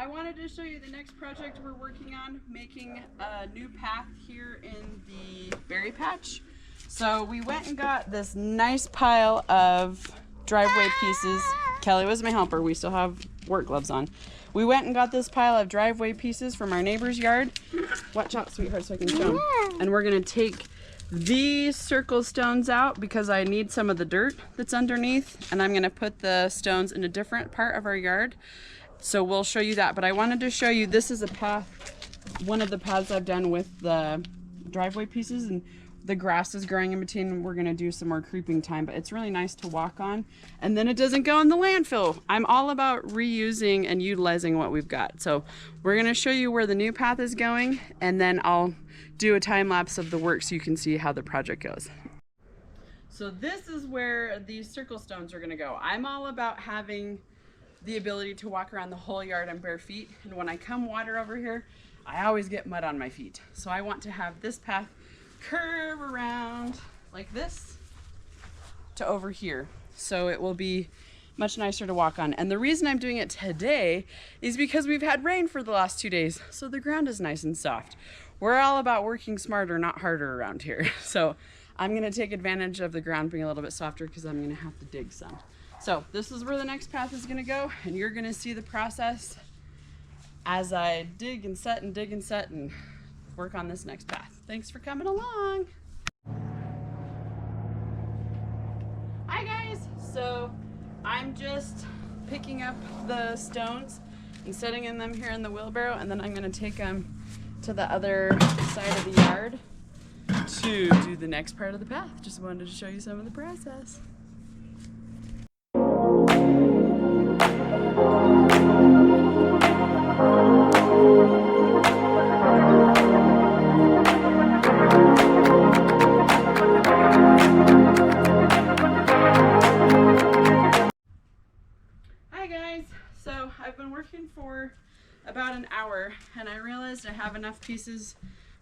I wanted to show you the next project we're working on, making a new path here in the berry patch. So we went and got this nice pile of driveway pieces. Kelly was my helper. We still have work gloves on. We went and got this pile of driveway pieces from our neighbor's yard. Watch out, sweetheart, so I can show them. And we're gonna take these circle stones out because I need some of the dirt that's underneath, and I'm gonna put the stones in a different part of our yard. So we'll show you that, but I wanted to show you, this is a path, one of the paths I've done with the driveway pieces, and the grass is growing in between. We're gonna do some more creeping time, but it's really nice to walk on, and then it doesn't go in the landfill. I'm all about reusing and utilizing what we've got. So we're gonna show you where the new path is going, and then I'll do a time lapse of the work so you can see how the project goes. So this is where these circle stones are gonna go. I'm all about having the ability to walk around the whole yard on bare feet, and when I come water over here, I always get mud on my feet. So I want to have this path curve around like this to over here, so it will be much nicer to walk on. And the reason I'm doing it today is because we've had rain for the last 2 days, so the ground is nice and soft. We're all about working smarter, not harder around here. So I'm gonna take advantage of the ground being a little bit softer because I'm gonna have to dig some. So this is where the next path is gonna go, and you're gonna see the process as I dig and set and work on this next path. Thanks for coming along. Hi guys, so I'm just picking up the stones and setting in them here in the wheelbarrow, and then I'm gonna take them to the other side of the yard to do the next part of the path. Just wanted to show you some of the process. Hi guys, so I've been working for about an hour, and I realized I have enough pieces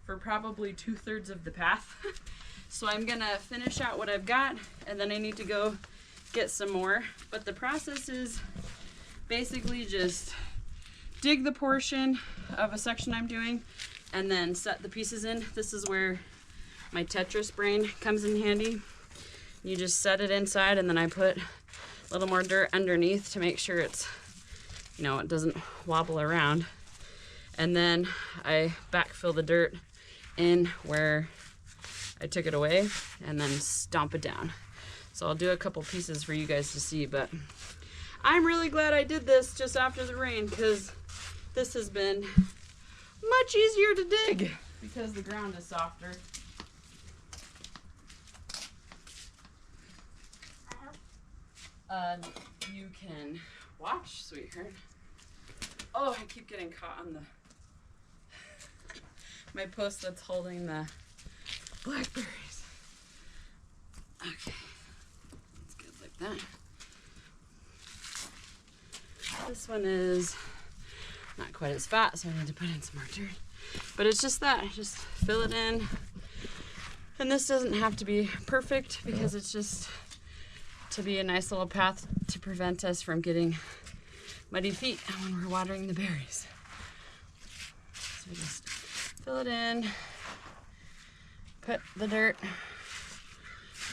for probably 2/3 of the path. So I'm gonna finish out what I've got, and then I need to go get some more. But the process is basically just dig the portion of a section I'm doing and then set the pieces in. This is where my Tetris brain comes in handy. You just set it inside, and then I put a little more dirt underneath to make sure it's, you know, it doesn't wobble around. And then I backfill the dirt in where I took it away and then stomp it down. So I'll do a couple pieces for you guys to see, but I'm really glad I did this just after the rain, because this has been much easier to dig because the ground is softer. You can watch, sweetheart. Oh, I keep getting caught on the my post that's holding the blackberries. Okay, it's good like that. This one is not quite as fat, so I need to put in some more dirt. But it's just that, just fill it in. And this doesn't have to be perfect because it's just to be a nice little path to prevent us from getting muddy feet when we're watering the berries. So just fill it in, put the dirt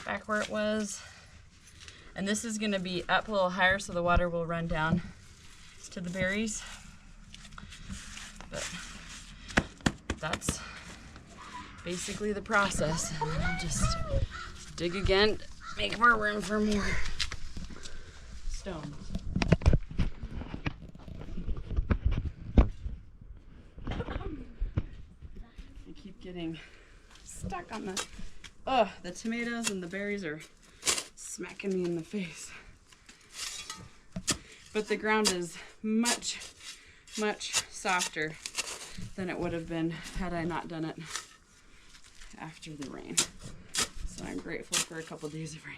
back where it was, and this is going to be up a little higher so the water will run down to the berries. But that's basically the process. And then I'll just dig again, make more room for more stones. I keep getting stuck on the tomatoes, and the berries are smacking me in the face. But the ground is much, much softer than it would have been had I not done it after the rain. So I'm grateful for a couple days of rain.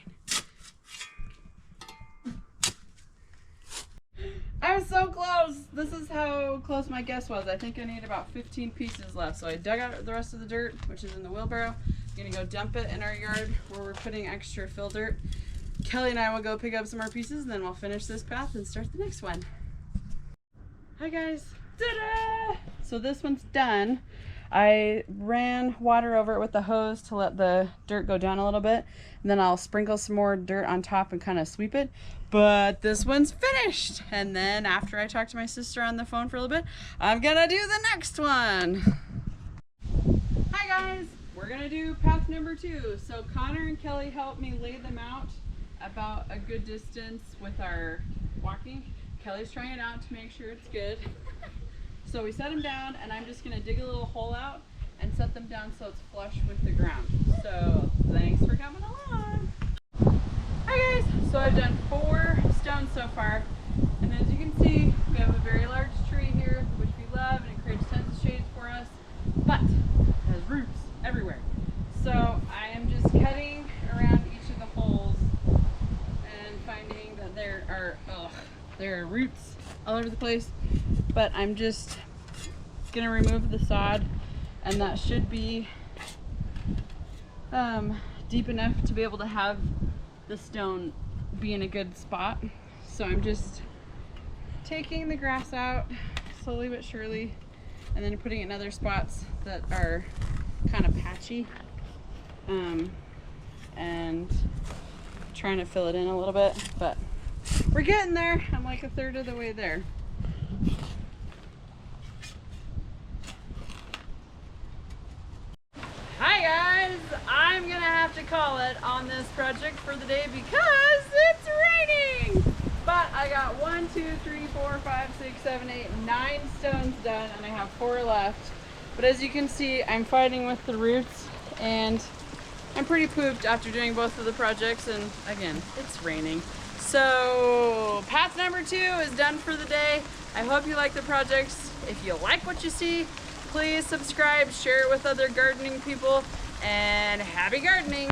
I was so close. This is how close my guess was. I think I need about 15 pieces left. So I dug out the rest of the dirt, which is in the wheelbarrow. I'm gonna go dump it in our yard where we're putting extra fill dirt. Kelly and I will go pick up some more pieces, and then we'll finish this path and start the next one. Hi guys, Ta-da! So this one's done. I ran water over it with the hose to let the dirt go down a little bit, and then I'll sprinkle some more dirt on top and kind of sweep it. But this one's finished, and then after I talk to my sister on the phone for a little bit, I'm gonna do the next one. Hi guys, we're gonna do path number 2. So Connor and Kelly helped me lay them out about a good distance with our walking. Kelly's trying it out to make sure it's good. So we set them down, and I'm just gonna dig a little hole out and set them down so it's flush with the ground. So thanks for coming along. Hi guys, so I've done 4 stones so far, and as you can see, we have a very large tree here, which we love, and it creates tons of shade for us, but it has roots everywhere. So I am just cutting around each of the holes and finding that there are roots all over the place. But I'm just gonna remove the sod, and that should be deep enough to be able to have the stone be in a good spot. So I'm just taking the grass out slowly but surely, and then putting it in other spots that are kind of patchy, and trying to fill it in a little bit, but we're getting there. I'm like a third of the way there. Hi guys, I'm gonna have to call it on this project for the day because it's raining. But I got 1, 2, 3, 4, 5, 6, 7, 8, 9 stones done, and I have 4 left. But as you can see, I'm fighting with the roots, and I'm pretty pooped after doing both of the projects, and again, it's raining. So path number 2 is done for the day. I hope you like the projects. If you like what you see, please subscribe, share it with other gardening people, and happy gardening!